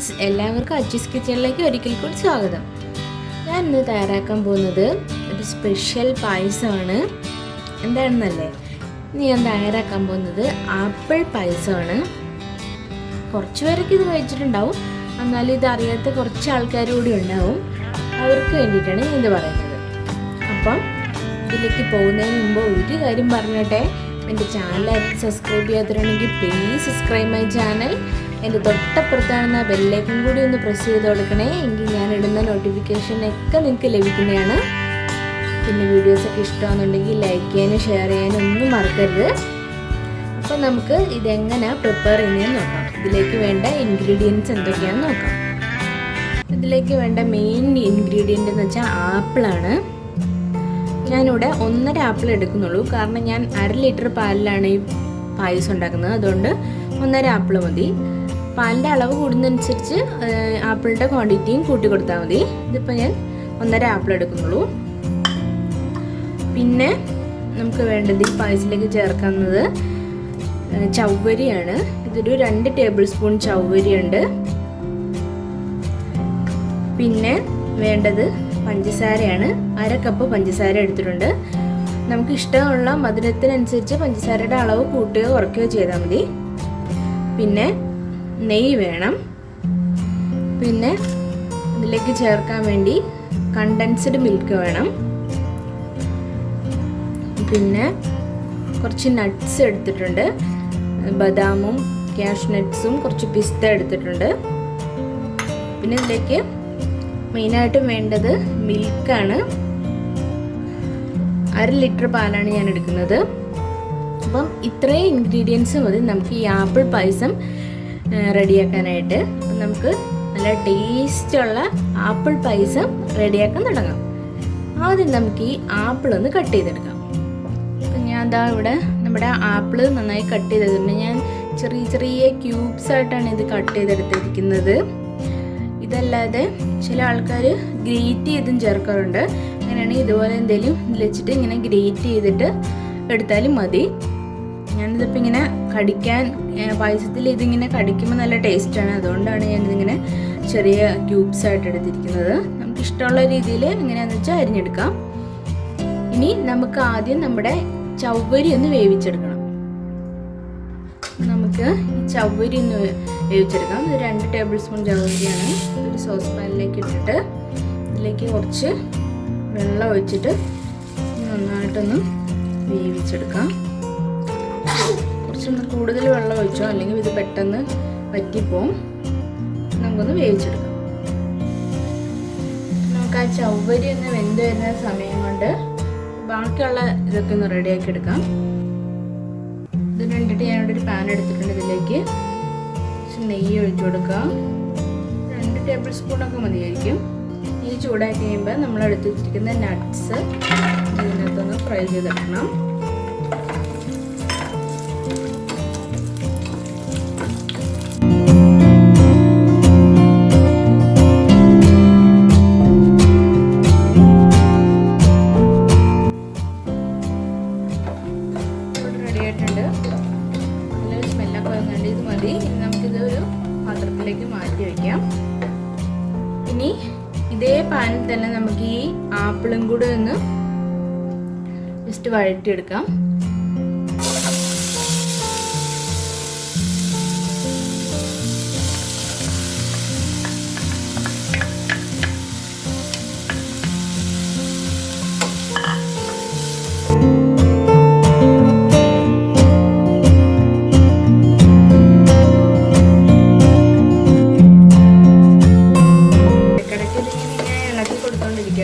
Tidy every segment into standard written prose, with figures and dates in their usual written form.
Friends, എല്ലാവർക്കും അച്ചീസ് കിച്ചണിലേക്ക് ഒരിക്കൽ കൂടി സ്വാഗതം. ഞാൻ ഇന്ന് തയ്യാറാക്കാൻ പോകുന്നത് ഒരു സ്പെഷ്യൽ പായസമാണ്. എന്താണെന്നല്ലേ, ഇന്ന് ഞാൻ തയ്യാറാക്കാൻ പോകുന്നത് ആപ്പിൾ പായസമാണ്. കുറച്ച് പേരൊക്കെ ഇത് കഴിച്ചിട്ടുണ്ടാവും, എന്നാലും ഇത് അറിയാത്ത കുറച്ച് ആൾക്കാർ കൂടി ഉണ്ടാവും. അവർക്ക് വേണ്ടിയിട്ടാണ് ഇത് പറയുന്നത്. അപ്പം ഇതിലേക്ക് പോകുന്നതിന് മുമ്പ് ഒരു കാര്യം പറഞ്ഞോട്ടെ. എൻ്റെ ചാനൽ സബ്സ്ക്രൈബ് ചെയ്യാത്തവരുണ്ടെങ്കിൽ പ്ലീസ് സബ്സ്ക്രൈബ് മൈ ചാനൽ. എൻ്റെ തൊട്ടപ്പുറത്താണെന്ന ബെല്ലൈക്കൺ കൂടി ഒന്ന് പ്രസ് ചെയ്ത് കൊടുക്കണേ. എങ്കിൽ ഞാൻ ഇടുന്ന നോട്ടിഫിക്കേഷനൊക്കെ നിങ്ങൾക്ക് ലഭിക്കുന്നതാണ്. പിന്നെ വീഡിയോസൊക്കെ ഇഷ്ടമാണെന്നുണ്ടെങ്കിൽ ലൈക്ക് ചെയ്യാനും ഷെയർ ചെയ്യാനും ഒന്നും മറക്കരുത്. അപ്പോൾ നമുക്ക് ഇതെങ്ങനെ പ്രിപ്പയർ ചെയ്യുന്നതെന്ന് നോക്കാം. ഇതിലേക്ക് വേണ്ട ഇൻഗ്രീഡിയൻസ് എന്തൊക്കെയാണെന്ന് നോക്കാം. ഇതിലേക്ക് വേണ്ട മെയിൻ ഇൻഗ്രീഡിയൻ്റ് എന്ന് വെച്ചാൽ ആപ്പിളാണ്. ഞാനിവിടെ 1.5 ആപ്പിൾ എടുക്കുന്നുള്ളൂ, കാരണം ഞാൻ 1/2 ലിറ്റർ പാലിലാണ് ഈ പായസം ഉണ്ടാക്കുന്നത്. അതുകൊണ്ട് 1.5 ആപ്പിൾ മതി. പാലിൻ്റെ അളവ് കൂടുന്നതനുസരിച്ച് ആപ്പിളിൻ്റെ ക്വാണ്ടിറ്റിയും കൂട്ടി കൊടുത്താൽ മതി. ഇതിപ്പോൾ ഞാൻ 1.5 ആപ്പിൾ എടുക്കുന്നുള്ളൂ. പിന്നെ നമുക്ക് വേണ്ടത് ഈ പായസത്തിലേക്ക് ചേർക്കുന്നത് ചവ്വരിയാണ്. ഇതൊരു 2 ടേബിൾ സ്പൂൺ ചവ്വരിയുണ്ട്. പിന്നെ വേണ്ടത് പഞ്ചസാരയാണ്. 1/2 കപ്പ് പഞ്ചസാര എടുത്തിട്ടുണ്ട്. നമുക്ക് ഇഷ്ടമുള്ള മധുരത്തിനനുസരിച്ച് പഞ്ചസാരയുടെ അളവ് കൂട്ടുകയോ കുറയ്ക്കുകയോ ചെയ്താൽ മതി. പിന്നെ നെയ്യ് വേണം. പിന്നെ ഇതിലേക്ക് ചേർക്കാൻ വേണ്ടി കണ്ടൻസ്ഡ് മിൽക്ക് വേണം. പിന്നെ കുറച്ച് നട്ട്സ് എടുത്തിട്ടുണ്ട്. ബദാമും കാഷ്നട്ട്സും കുറച്ച് പിസ്ത എടുത്തിട്ടുണ്ട്. പിന്നെ ഇതിലേക്ക് മെയിനായിട്ടും വേണ്ടത് മിൽക്കാണ്. 1/2 ലിറ്റർ പാലാണ് ഞാൻ എടുക്കുന്നത്. അപ്പം ഇത്രയും ഇൻഗ്രീഡിയൻസ് മതി നമുക്ക് ഈ ആപ്പിൾ പായസം റെഡിയാക്കാനായിട്ട്. അപ്പം നമുക്ക് നല്ല ടേസ്റ്റുള്ള ആപ്പിൾ പായസം റെഡിയാക്കാൻ തുടങ്ങാം. ആദ്യം നമുക്ക് ഈ ആപ്പിൾ ഒന്ന് കട്ട് ചെയ്തെടുക്കാം. അപ്പം ഞാൻ ദാ ഇവിടെ നമ്മുടെ ആപ്പിൾ നന്നായി കട്ട് ചെയ്തെടുത്തിട്ടുണ്ട്. ഞാൻ ചെറിയ ചെറിയ ക്യൂബ്സ് ആയിട്ടാണ് ഇത് കട്ട് ചെയ്തെടുത്തിരിക്കുന്നത്. ഇതല്ലാതെ ചില ആൾക്കാർ ഗ്രേറ്റ് ചെയ്തും ചേർക്കാറുണ്ട്. അങ്ങനെയാണെങ്കിൽ ഇതുപോലെ എന്തെങ്കിലും വെച്ചിട്ട് ഇങ്ങനെ ഗ്രേറ്റ് ചെയ്തിട്ട് എടുത്താലും മതി. ഞാനിതിപ്പോൾ ഇങ്ങനെ കടിക്കാൻ പായസത്തിൽ ഇതിങ്ങനെ കടിക്കുമ്പോൾ നല്ല ടേസ്റ്റാണ്. അതുകൊണ്ടാണ് ഞാനിതിങ്ങനെ ചെറിയ ക്യൂബ്സ് ആയിട്ട് എടുത്തിരിക്കുന്നത്. നമുക്ക് ഇഷ്ടമുള്ള രീതിയിൽ എങ്ങനെയാണെന്ന് വെച്ചാൽ അരിഞ്ഞെടുക്കാം. ഇനി നമുക്ക് ആദ്യം നമ്മുടെ ചവ്വരി ഒന്ന് വേവിച്ചെടുക്കണം. നമുക്ക് ഈ ചവ്വരി ഒന്ന് വേവിച്ചെടുക്കാം. ഇത് 2 ടേബിൾ സ്പൂൺ ചവ്വരിയാണ്. ഒരു സോസ് പാനിലേക്ക് ഇട്ടിട്ട് ഇതിലേക്ക് കുറച്ച് വെള്ളം ഒഴിച്ചിട്ട് നന്നായിട്ടൊന്ന് വേവിച്ചെടുക്കാം. കുറച്ചൊന്ന് കൂടുതൽ വെള്ളം ഒഴിച്ചോ, അല്ലെങ്കിൽ ഇത് പെട്ടെന്ന് വറ്റിപ്പോവും. നമുക്കൊന്ന് വേവിച്ചെടുക്കാം. നമുക്ക് ആ ചവ്വരി ഒന്ന് വെന്ത് വരുന്ന സമയം കൊണ്ട് ബാക്കിയുള്ള ഇതൊക്കെ ഒന്ന് റെഡിയാക്കി എടുക്കാം. ഇതിന് വേണ്ടിയിട്ട് ഞാനിവിടെ ഒരു പാൻ എടുത്തിട്ടുണ്ട്. ഇതിലേക്ക് നെയ്യ് ഒഴിച്ചു കൊടുക്കാം. 2 ടേബിൾ സ്പൂണൊക്കെ മതിയായിരിക്കും. നെയ്യ് ചൂടാക്കി കഴിയുമ്പോൾ നമ്മൾ എടുത്ത് വെച്ചിരിക്കുന്ന നട്ട്സ് ഇതിനകത്തൊന്ന് ഫ്രൈ ചെയ്തെടുക്കണം. റെഡി ആയിട്ടുണ്ട്. നല്ലൊരു സ്മെല്ലൊക്കെ വരുന്നുണ്ട്. ഇത് മതി. നമുക്കിത് ഒരു പാത്രത്തിലേക്ക് മാറ്റി വയ്ക്കാം. ഇനി ഇതേ പാനിൽ തന്നെ നമുക്ക് ഈ ആപ്പിളും കൂടെ ഒന്ന് ജസ്റ്റ് വഴറ്റിയെടുക്കാം.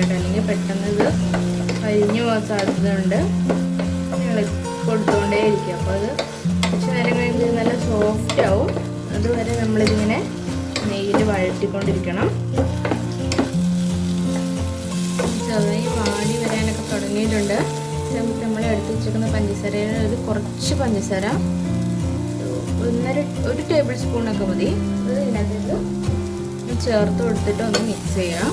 അല്ലെങ്കിൽ പെട്ടെന്ന് ഇത് കരിഞ്ഞു പോകാൻ സാധ്യതയുണ്ട്. കൊടുത്തുകൊണ്ടേ ഇരിക്കുക. അപ്പോൾ അത് കുറച്ച് നേരം കഴിയുമ്പോൾ നല്ല സോഫ്റ്റ് ആവും. അതുവരെ നമ്മളിതിങ്ങനെ നെയ്യിൽ വഴറ്റിക്കൊണ്ടിരിക്കണം. ചെറുതായി വാടി വരാനൊക്കെ തുടങ്ങിയിട്ടുണ്ട്. നമ്മൾ എടുത്ത് വെച്ചിരിക്കുന്ന പഞ്ചസാരയുടെ ഒരു കുറച്ച് പഞ്ചസാര 1 ടേബിൾ സ്പൂണൊക്കെ മതി. അത് ഇതിനകത്ത് ചേർത്ത് കൊടുത്തിട്ട് ഒന്ന് മിക്സ് ചെയ്യാം.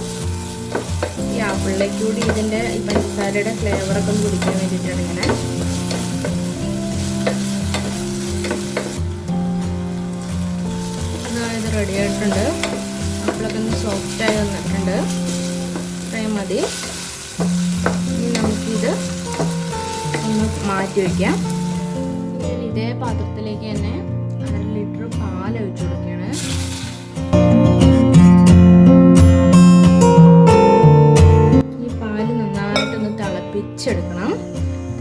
ഈ ആപ്പിളിലേക്ക് കൂടി ഇതിൻ്റെ ഈ പഞ്ചസാരയുടെ ഫ്ലേവറൊക്കെ ഒന്ന് കുടിക്കാൻ വേണ്ടിയിട്ടാണ് ഇങ്ങനെ. അതായത് റെഡി ആയിട്ടുണ്ട്. സോഫ്റ്റായി വന്നിട്ടുണ്ട്. ഇത്രയും മതി. ഇനി നമുക്കിത് ഒന്ന് മാറ്റി വയ്ക്കാം. ഇതേ പാത്രത്തിലേക്ക് തന്നെ 1/2 ലിറ്റർ പാൽ ഒഴിച്ചു കൊടുക്കുകയാണ്. ഈ പാല് നന്നായിട്ടൊന്ന് തിളപ്പിച്ചെടുക്കണം.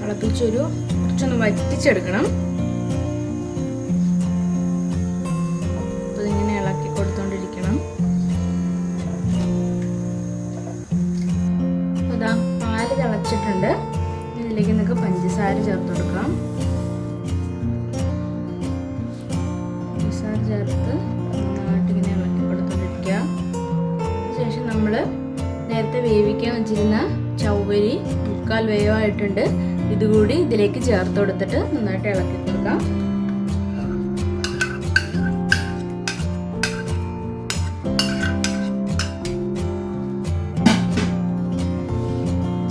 കുറച്ചൊന്ന് വറ്റിച്ചെടുക്കണം. അപ്പോൾ ഇതിങ്ങനെ ഇളക്കി കൊടുത്തോണ്ടിരിക്കണം. അപ്പോൾ ഇതാ പാല് തിളച്ചിട്ടുണ്ട്. ഇതിലേക്ക് നമുക്ക് പഞ്ചസാര ചേർത്ത് കൊടുക്കാം. പഞ്ചസാര ചേർത്ത് നന്നായിട്ട് ഇങ്ങനെ ഇളക്കി കൊടുത്തോണ്ടിരിക്കുക. അതിനുശേഷം നമ്മൾ നേരത്തെ വേവിക്കാൻ വെച്ചിരുന്ന ചവ്വരി 3/4 വേവായിട്ടുണ്ട്. ഇതുകൂടി ഇതിലേക്ക് ചേർത്ത് കൊടുത്തിട്ട് നന്നായിട്ട് ഇളക്കി കൊടുക്കാം.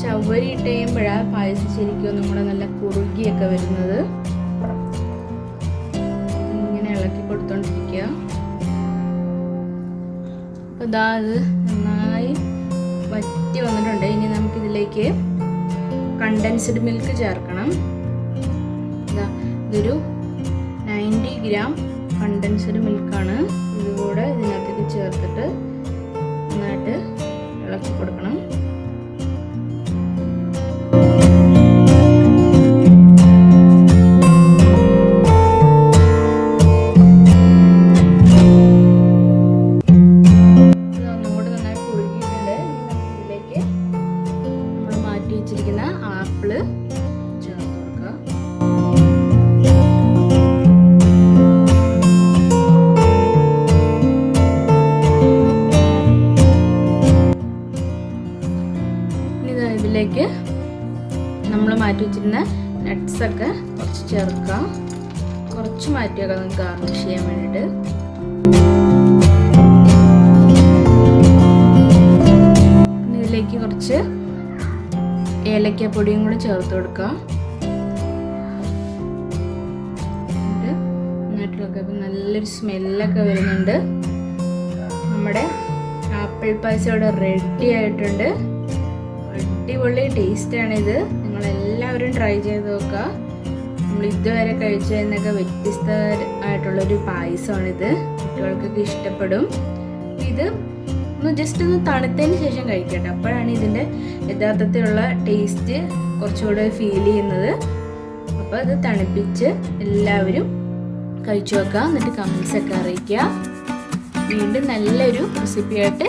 ചവ്വരി ഇട്ട് കഴിയുമ്പോഴാണ് പായസം ശരിക്കും ഒന്നും കൂടെ നല്ല കുറുകിയൊക്കെ വരുന്നത്. ഇങ്ങനെ ഇളക്കി കൊടുത്തോണ്ടിരിക്കുക. അപ്പോൾ ഇതാ ഇത് നന്നായി വറ്റി വന്നിട്ടുണ്ട്. ഇനി നമുക്കിതിലേക്ക് കണ്ടൻസ്ഡ് മിൽക്ക് ചേർക്കണം. ഇതൊരു 90 ഗ്രാം കണ്ടൻസ്ഡ് മിൽക്കാണ്. ഇതുകൂടെ ഇതിനകത്തേക്ക് ചേർത്തിട്ട് നന്നായിട്ട് ഇളക്കി കൊടുക്കണം. ഒന്നുകൂടെ നന്നായി കുറുകിയിട്ടുണ്ട്. ഇതിലേക്ക് നമ്മൾ മാറ്റി വെച്ചിരിക്കുന്ന ആപ്പിള് ചേർത്ത് കൊടുക്കുക. ഇതിലേക്ക് നമ്മൾ മാറ്റി വെച്ചിരുന്ന നട്ട്സൊക്കെ കുറച്ച് ചേർക്കുക. കുറച്ച് മാറ്റി വെക്കാം നമുക്ക് ഗാർണിഷ് ചെയ്യാൻ വേണ്ടിയിട്ട്. ഇതിലേക്ക് കുറച്ച് ഏലക്കപ്പൊടിയും കൂടി ചേർത്ത് കൊടുക്കുക. നല്ലൊരു സ്മെല്ലൊക്കെ വരുന്നുണ്ട്. നമ്മുടെ ആപ്പിൾ പായസം ഇവിടെ റെഡി ആയിട്ടുണ്ട്. അടിപൊളി ടേസ്റ്റാണിത്. നിങ്ങളെല്ലാവരും ട്രൈ ചെയ്ത് നോക്കുക. നമ്മൾ ഇതുവരെ കഴിച്ചതിനൊക്കെ വ്യത്യസ്തമായിട്ടുള്ളൊരു പായസമാണിത്. കുട്ടികൾക്കൊക്കെ ഇഷ്ടപ്പെടും. ഇത് ജസ്റ്റ് ഒന്ന് തണുത്തതിന് ശേഷം കഴിക്കട്ടെ. അപ്പോഴാണ് ഇതിൻ്റെ യഥാർത്ഥത്തിലുള്ള ടേസ്റ്റ് കുറച്ചുകൂടെ ഫീൽ ചെയ്യുന്നത്. അപ്പോൾ അത് തണുപ്പിച്ച് എല്ലാവരും കഴിച്ചു നോക്കുക. എന്നിട്ട് കമൻസൊക്കെ അറിയിക്കുക. വീണ്ടും നല്ലൊരു റെസിപ്പിയായിട്ട്